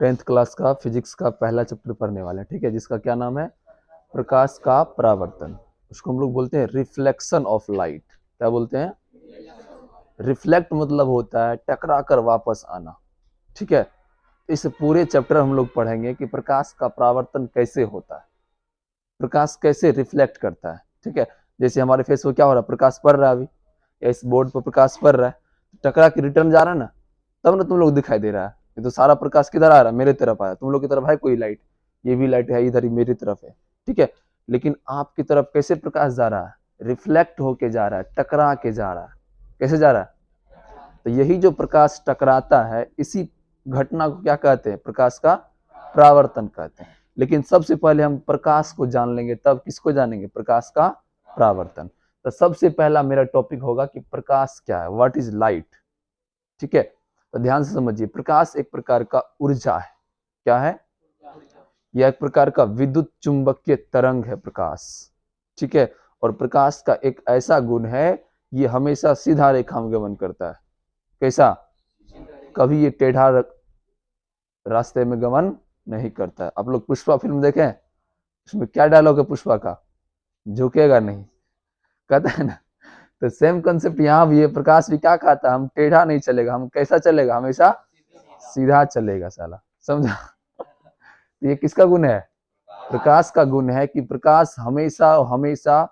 10th class का physics का पहला चैप्टर पढ़ने वाले हैं, ठीक है, जिसका क्या नाम है, प्रकाश का परावर्तन। उसको हम लोग बोलते हैं रिफ्लेक्शन ऑफ लाइट। क्या बोलते हैं? रिफ्लेक्ट मतलब होता है टकरा कर वापस आना, ठीक है। इस पूरे चैप्टर हम लोग पढ़ेंगे कि प्रकाश का परावर्तन कैसे होता है, प्रकाश कैसे रिफ्लेक्ट करता है, ठीक है। जैसे हमारे फेस पर क्या हो रहा है, प्रकाश पड़ रहा है, अभी इस बोर्ड पर प्रकाश पड़ रहा है, टकरा के रिटर्न जा रहा है ना, तब ना तुम लोग दिखाई दे रहा है। ये तो सारा प्रकाश किधर आ रहा है, मेरे तरफ आया, तुम लोग की तरफ है कोई लाइट, ये भी लाइट है इधर ही मेरी तरफ है, ठीक है। लेकिन आपकी तरफ कैसे प्रकाश जा रहा है, रिफ्लेक्ट होके जा रहा है, टकरा के जा रहा है। कैसे जा रहा है? तो यही जो प्रकाश टकराता है, इसी घटना को क्या कहते हैं, प्रकाश का परावर्तन कहते हैं। लेकिन सबसे पहले हम प्रकाश को जान लेंगे, तब किसको जानेंगे, प्रकाश का परावर्तन। तो सबसे पहला मेरा टॉपिक होगा कि प्रकाश क्या है, व्हाट इज लाइट, ठीक है। तो ध्यान से समझिए, प्रकाश एक प्रकार का ऊर्जा है। क्या है? यह एक प्रकार का विद्युत चुंबकीय तरंग है प्रकाश, ठीक है। और प्रकाश का एक ऐसा गुण है, ये हमेशा सीधा रेखा में गमन करता है। कैसा? कभी ये टेढ़ा रास्ते में गमन नहीं करता है। आप लोग पुष्पा फिल्म देखें, उसमें क्या डायलॉग है पुष्पा का, झुकेगा नहीं, कहता है ना। तो सेम कंसेप्ट यहाँ भी है, प्रकाश भी क्या कहता है, हम टेढ़ा नहीं चलेगा, हम कैसा चलेगा, हमेशा सीधा चलेगा साला, समझा। ये किसका गुण है? प्रकाश का गुण है कि प्रकाश हमेशा हमेशा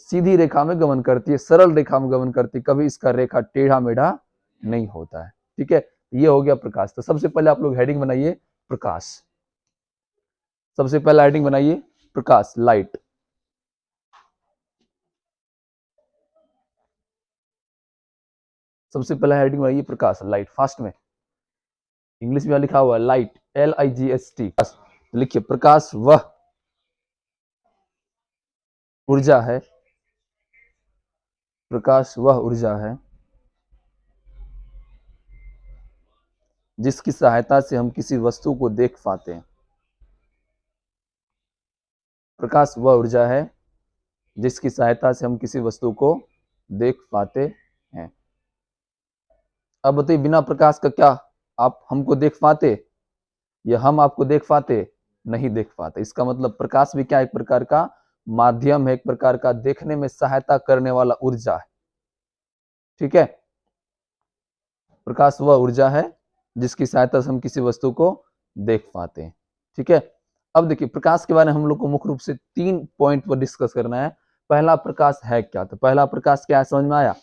सीधी रेखा में गमन करती है, सरल रेखा में गमन करती है, कभी इसका रेखा टेढ़ा मेढ़ा नहीं होता है, ठीक है। ये हो गया प्रकाश। तो सबसे पहले आप लोग हेडिंग बनाइए प्रकाश। सबसे पहला हेडिंग बनाइए प्रकाश, लाइट। सबसे पहला हेडिंग बनाइए प्रकाश, लाइट, फास्ट में। इंग्लिश में लिखा हुआ है लाइट, LIGHT। लिखिए, प्रकाश वह ऊर्जा है, प्रकाश वह ऊर्जा है जिसकी सहायता से हम किसी वस्तु को देख पाते हैं। प्रकाश वह ऊर्जा है जिसकी सहायता से हम किसी वस्तु को देख पाते हैं। अब बताइए, बिना प्रकाश का क्या आप हमको देख पाते, या हम आपको देख पाते? नहीं देख पाते। इसका मतलब प्रकाश भी क्या, एक प्रकार का माध्यम है, एक प्रकार का देखने में सहायता करने वाला ऊर्जा है, ठीक है। प्रकाश वह ऊर्जा है जिसकी सहायता से हम किसी वस्तु को देख पाते हैं, ठीक है। अब देखिए, प्रकाश के बारे में हम लोग को मुख्य रूप से 3 पॉइंट पर डिस्कस करना है। पहला, प्रकाश है क्या? तो पहला प्रकाश क्या है, समझ में आया?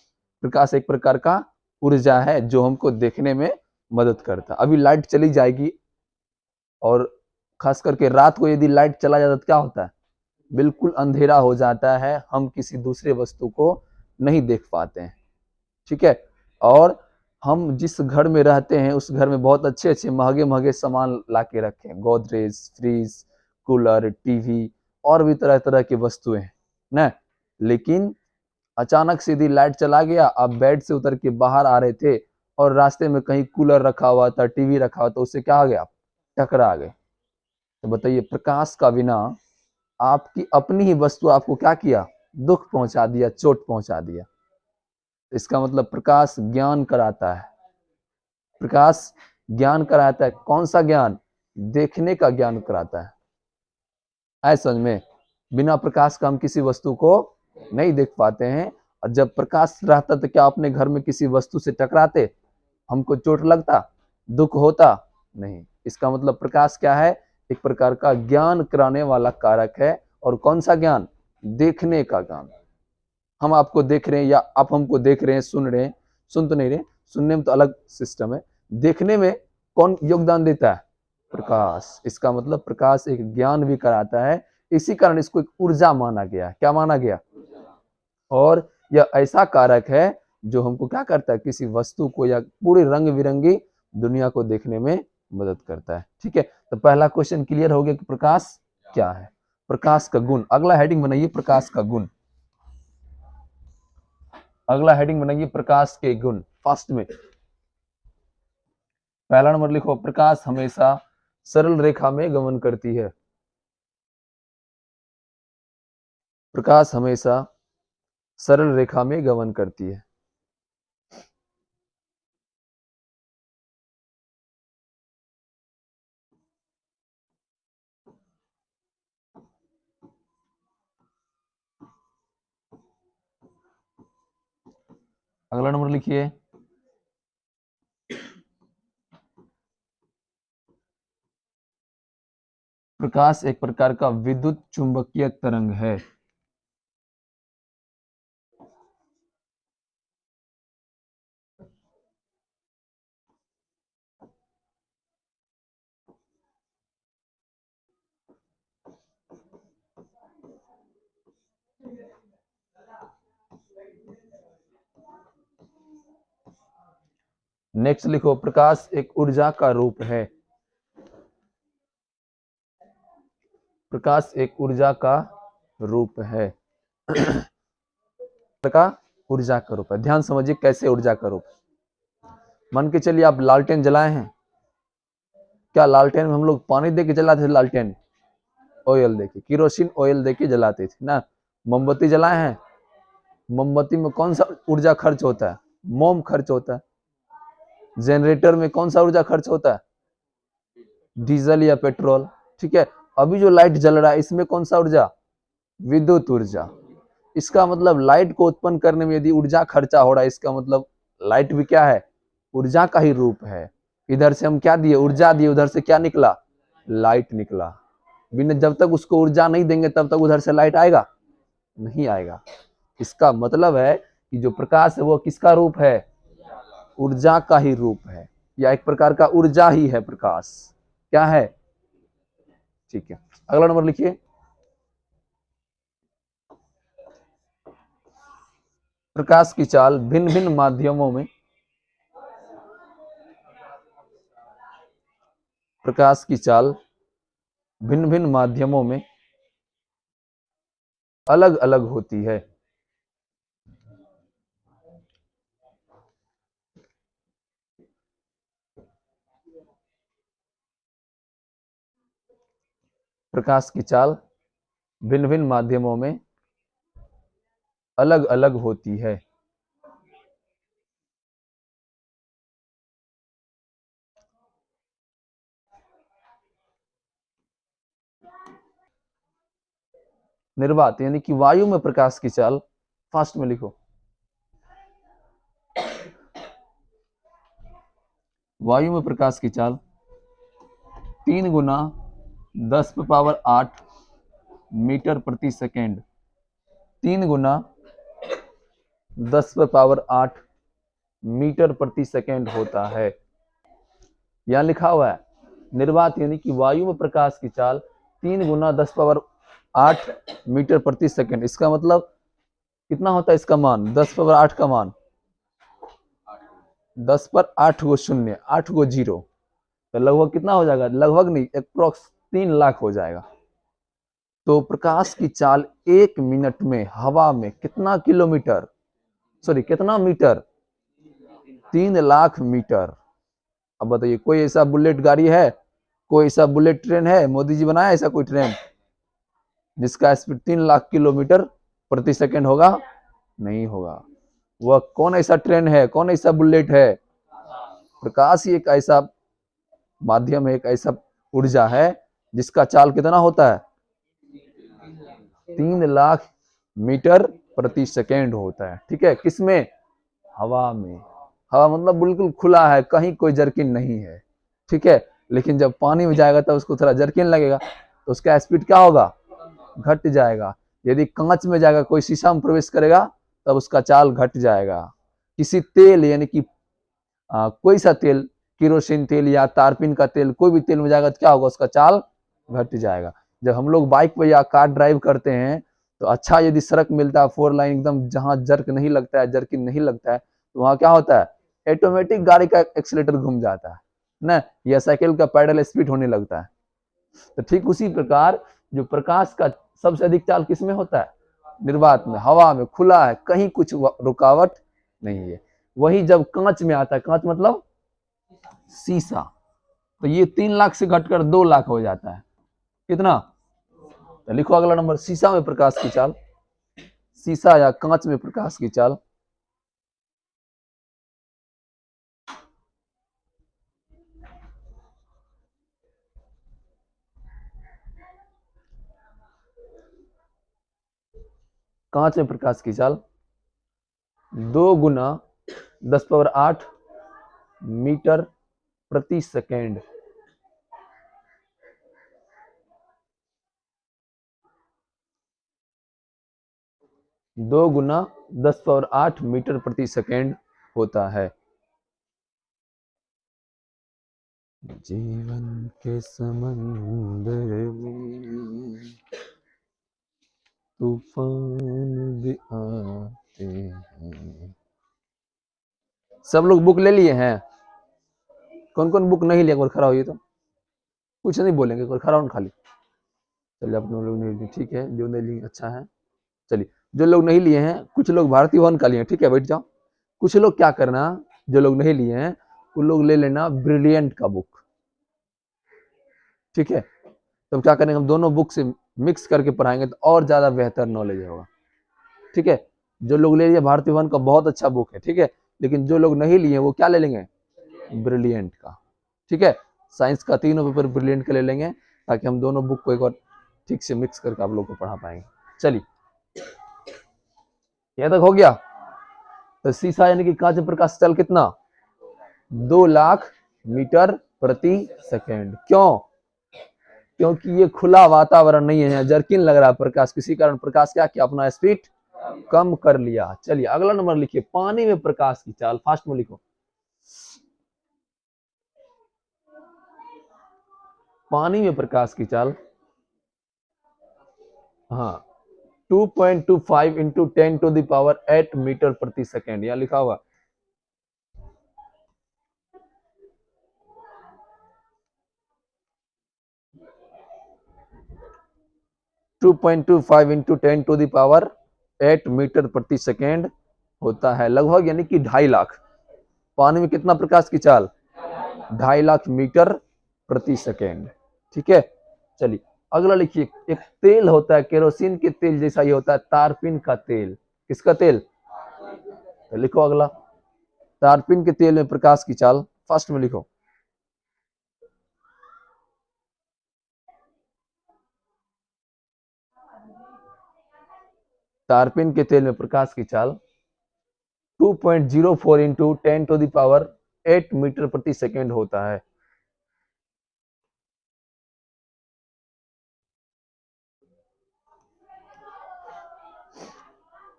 प्रकाश एक प्रकार का ऊर्जा है जो हमको देखने में मदद करता है। अभी लाइट चली जाएगी, और खास करके रात को यदि लाइट चला जाता तो क्या होता है, बिल्कुल अंधेरा हो जाता है, हम किसी दूसरे वस्तु को नहीं देख पाते हैं, ठीक है। और हम जिस घर में रहते हैं उस घर में बहुत अच्छे अच्छे महंगे महंगे सामान ला के रखे हैं, गोदरेज, फ्रिज, कूलर, टीवी और भी तरह तरह की वस्तुएं हैं ना। लेकिन अचानक से यदि लाइट चला गया, आप बेड से उतर के बाहर आ रहे थे और रास्ते में कहीं कूलर रखा हुआ था, टीवी रखा हुआ था, उससे क्या हो गया, टकरा गए। तो बताइए, प्रकाश का बिना आपकी अपनी ही वस्तु आपको क्या किया, दुख पहुंचा दिया, चोट पहुंचा दिया। इसका मतलब प्रकाश ज्ञान कराता है, प्रकाश ज्ञान कराता है। कौन सा ज्ञान? देखने का ज्ञान कराता है। ऐसा समझ में, बिना प्रकाश का हम किसी वस्तु को नहीं देख पाते हैं। और जब प्रकाश रहता तो क्या अपने घर में किसी वस्तु से टकराते, हमको चोट लगता, दुख होता? नहीं। इसका मतलब प्रकाश क्या है, एक प्रकार का ज्ञान कराने वाला कारक है। और कौन सा ज्ञान? देखने का ज्ञान। हम आपको देख रहे हैं या आप हमको देख रहे हैं, सुन रहे हैं, सुन तो नहीं रहे, सुनने में तो अलग सिस्टम है, देखने में कौन योगदान देता है? प्रकाश। इसका मतलब प्रकाश एक ज्ञान भी कराता है, इसी कारण इसको एक ऊर्जा माना गया। क्या माना गया? और यह ऐसा कारक है जो हमको क्या करता है, किसी वस्तु को या पूरी रंग बिरंगी दुनिया को देखने में मदद करता है, ठीक है। तो पहला क्वेश्चन क्लियर हो गया कि प्रकाश क्या है, प्रकाश का गुण। अगला हेडिंग बनाइए प्रकाश का गुण। अगला हेडिंग बनाइए प्रकाश के गुण, फास्ट में। पहला नंबर लिखो, प्रकाश हमेशा सरल रेखा में गमन करती है। प्रकाश हमेशा सरल रेखा में गमन करती है। अगला नंबर लिखिए। प्रकाश एक प्रकार का विद्युत चुंबकीय तरंग है। नेक्स्ट लिखो, प्रकाश एक ऊर्जा का रूप है। प्रकाश एक ऊर्जा का रूप है। का ऊर्जा का रूप है। ध्यान समझिए कैसे ऊर्जा का रूप है। मान के चलिए आप लालटेन जलाए हैं। क्या लालटेन में हम लोग पानी दे के जलाते थे? लालटेन ऑयल देके, केरोसिन ऑयल देके जलाते थे ना। मोमबत्ती जलाए हैं। मोमबत्ती में कौन सा ऊर्जा खर्च होता है? मोम खर्च होता है। जनरेटर में कौन सा ऊर्जा खर्च होता है? डीजल या पेट्रोल। ठीक है। अभी जो लाइट जल रहा है इसमें कौन सा ऊर्जा? विद्युत ऊर्जा। इसका मतलब लाइट को उत्पन्न करने में यदि ऊर्जा खर्चा हो रहा है, इसका मतलब लाइट भी क्या है? ऊर्जा का ही रूप है। इधर से हम क्या दिए? ऊर्जा दिए, उधर से क्या निकला? लाइट निकला। बिना जब तक उसको ऊर्जा नहीं देंगे तब तक उधर से लाइट आएगा? नहीं आएगा। इसका मतलब है कि जो प्रकाश है वो किसका रूप है? ऊर्जा का ही रूप है, या एक प्रकार का ऊर्जा ही है प्रकाश। क्या है? ठीक है। अगला नंबर लिखिए। प्रकाश की चाल भिन्न भिन्न माध्यमों में प्रकाश की चाल भिन्न भिन्न माध्यमों में अलग अलग होती है। प्रकाश की चाल भिन्न भिन्न माध्यमों में अलग अलग होती है। निर्वात यानी कि वायु में प्रकाश की चाल, फास्ट में लिखो, वायु में प्रकाश की चाल 3 गुना 10⁸ मीटर प्रति सेकेंड। 3 गुना 10⁸ मीटर प्रति सेकेंड होता है। यहां लिखा हुआ है निर्वात यानी कि वायु में प्रकाश की चाल 3 गुना 10⁸ मीटर प्रति सेकेंड। इसका मतलब कितना होता है? इसका मान 10⁸ का मान 10 पर 8 गो शून्य, 8 गो जीरो, तो लगभग कितना हो जाएगा? लगभग नहीं, अप्रोक्स 3 लाख हो जाएगा। तो प्रकाश की चाल 1 मिनट में हवा में कितना किलोमीटर, सॉरी कितना मीटर? 3 लाख मीटर। अब बताइए, कोई ऐसा बुलेट गाड़ी है, कोई ऐसा बुलेट ट्रेन है, मोदी जी बनाया ऐसा कोई ट्रेन जिसका स्पीड 3 लाख किलोमीटर प्रति सेकंड होगा? नहीं होगा। वह कौन ऐसा ट्रेन है, कौन ऐसा बुलेट है? प्रकाश ही एक ऐसा माध्यम है, एक ऐसा ऊर्जा है जिसका चाल कितना होता है? 3 लाख मीटर प्रति सेकेंड होता है। ठीक है। किसमें? हवा में। हवा मतलब बिल्कुल खुला है, कहीं कोई जर्किन नहीं है। ठीक है। लेकिन जब पानी में जाएगा तब उसको थोड़ा जर्किन लगेगा, तो उसका स्पीड क्या होगा? घट जाएगा। यदि कांच में जाएगा, कोई शीशा में प्रवेश करेगा, तब उसका चाल घट जाएगा। किसी तेल यानी कि कोई सा तेल, केरोसिन तेल या तारपीन का तेल, कोई भी तेल में जाएगा तो क्या होगा? उसका चाल घट जाएगा। जब हम लोग बाइक पर या कार ड्राइव करते हैं तो अच्छा यदि सड़क मिलता है 4 लाइन एकदम, जहां जर्क नहीं लगता है, जर्किन नहीं लगता है, तो वहां क्या होता है? ऑटोमेटिक गाड़ी का एक्सीलेटर घूम जाता है ना, या साइकिल का पैडल स्पीड होने लगता है। तो ठीक उसी प्रकार जो प्रकाश का सबसे अधिक चाल किसमें होता है? निर्वात में, हवा में, खुला है, कहीं कुछ रुकावट नहीं है। वही जब कांच में आता है, कांच मतलब शीशा, तो ये 3 लाख से घटकर 2 लाख हो जाता है। कितना? तो लिखो अगला नंबर, शीशा में प्रकाश की चाल, शीशा या कांच में प्रकाश की चाल कांच में प्रकाश की चाल 2 गुना 10⁸ मीटर प्रति सेकेंड। दो गुना 10⁸ मीटर प्रति सेकेंड होता है। जीवन के समंदर में तूफान भी आते हैं। सब लोग बुक ले लिए हैं? कौन कौन बुक नहीं लिया? कोई खड़ा होइए तो कुछ नहीं बोलेंगे, कोई खड़ा हो खाली। चलिए अपने लोग नहीं लिए, ठीक है। जो नहीं लिए अच्छा है। चलिए जो लोग नहीं लिए हैं, कुछ लोग भारतीय भवन का लिए हैं, ठीक है, बैठ जाओ। कुछ लोग क्या करना, जो लोग नहीं लिए हैं उन लोग ले लेना ब्रिलियंट का बुक, ठीक है। तो क्या करेंगे, हम दोनों बुक से मिक्स करके पढ़ाएंगे तो और ज्यादा बेहतर नॉलेज होगा, ठीक है। जो लोग ले लिए भारतीय भवन का बहुत अच्छा बुक है, ठीक है, लेकिन जो लोग नहीं लिए वो क्या ले लेंगे, ब्रिलियंट का, ठीक है। साइंस का तीनों पेपर ब्रिलियंट का ले लेंगे ताकि हम दोनों बुक को एक बार ठीक से मिक्स करके आप लोग को पढ़ा पाएंगे। चलिए यह तक हो गया। तो शीशा यानी कि कांच प्रकाश चल कितना, 2 लाख मीटर प्रति सेकेंड। क्यों? क्योंकि ये खुला वातावरण नहीं है, जर्किन लग रहा है प्रकाश, किसी कारण प्रकाश क्या किया, अपना स्पीड कम कर लिया। चलिए अगला नंबर लिखिए, पानी में प्रकाश की चाल, फास्ट में लिखो। पानी में प्रकाश की चाल, हाँ 2.25 इंटू 10⁸ मीटर प्रति सेकेंड, यहां लिखा हुआ। टू 2.25 इंटू 10⁸ मीटर प्रति सेकेंड होता है, लगभग यानी कि 2.5 लाख। पानी में कितना प्रकाश की चाल, 2.5 लाख मीटर प्रति सेकेंड, ठीक है। चलिए अगला लिखिए, एक तेल होता है केरोसिन के तेल जैसा, ये होता है तारपीन का तेल। किसका तेल? तो लिखो अगला, तारपीन के तेल में प्रकाश की चाल, फर्स्ट में लिखो। तारपीन के तेल में प्रकाश की चाल 2.04 इंटू 10⁸ मीटर प्रति सेकेंड होता है।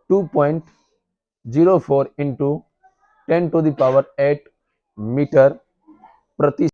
टू 2.04 इंटू 10⁸ मीटर प्रति